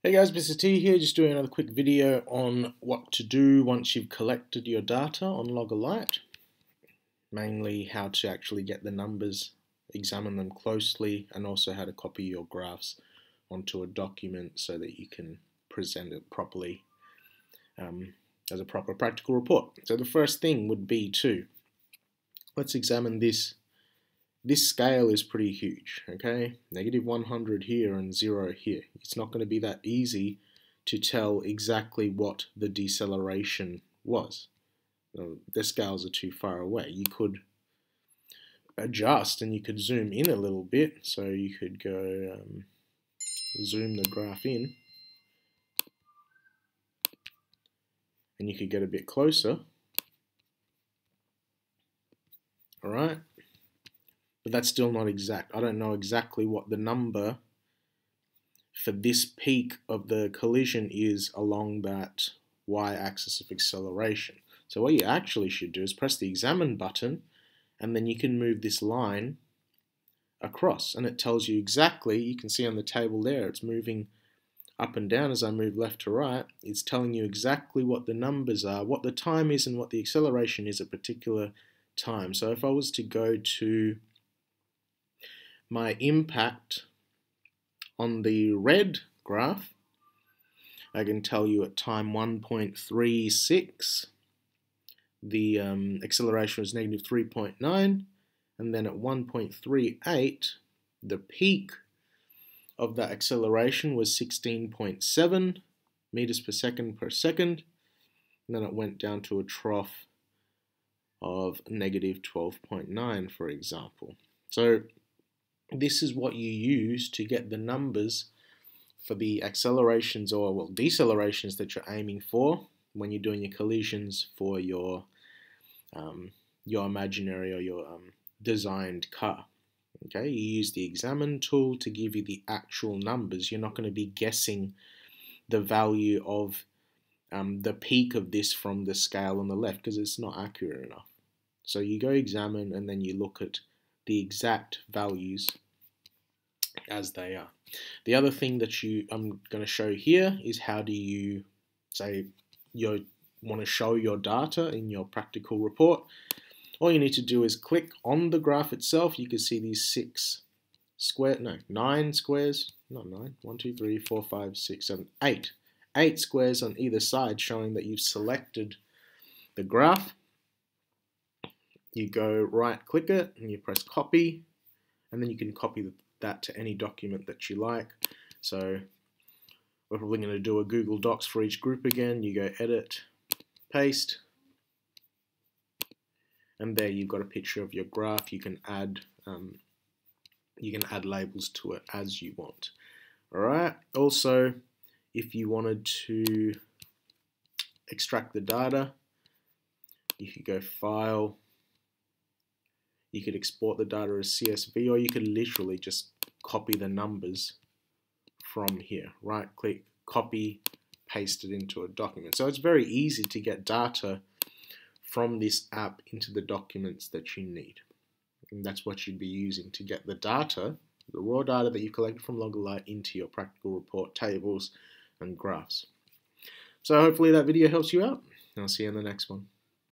Hey guys, Mr. T here, just doing another quick video on what to do once you've collected your data on Logolite. Mainly how to actually get the numbers, examine them closely, and also how to copy your graphs onto a document so that you can present it properly as a proper practical report. So the first thing would be let's examine this. This scale is pretty huge, okay? -100 here and 0 here. It's not going to be that easy to tell exactly what the deceleration was. The scales are too far away. You could adjust and you could zoom in a little bit. So you could go zoom the graph in and you could get a bit closer. All right. But that's still not exact. I don't know exactly what the number for this peak of the collision is along that y-axis of acceleration. So what you actually should do is press the examine button, and then you can move this line across, and it tells you exactly, you can see on the table there, it's moving up and down as I move left to right. It's telling you exactly what the numbers are, what the time is, and what the acceleration is at a particular time. So if I was to go to my impact on the red graph, I can tell you at time 1.36 the acceleration was -3.9, and then at 1.38 the peak of that acceleration was 16.7 meters per second, and then it went down to a trough of -12.9, for example. So this is what you use to get the numbers for the accelerations or decelerations that you're aiming for when you're doing your collisions for your imaginary or your designed car. Okay, you use the examine tool to give you the actual numbers. You're not going to be guessing the value of the peak of this from the scale on the left because it's not accurate enough. So you go examine and then you look at the exact values as they are. The other thing that I'm going to show here is how do you say you want to show your data in your practical report. All you need to do is click on the graph itself. You can see these 9 squares, not 9, 1, 2, 3, 4, 5, 6, 7, 8. 8 squares on either side showing that you've selected the graph. You go right click it and you press copy, and then you can copy that to any document that you like. So we're probably going to do a Google Docs for each group again. You go edit, paste, and there you've got a picture of your graph. You can add labels to it as you want. All right. Also, if you wanted to extract the data, you could go File. You could export the data as CSV, or you could literally just copy the numbers from here. Right click, copy, paste it into a document. So it's very easy to get data from this app into the documents that you need. And that's what you'd be using to get the data, the raw data that you collected from Logolite, into your practical report tables and graphs. So hopefully that video helps you out. I'll see you in the next one.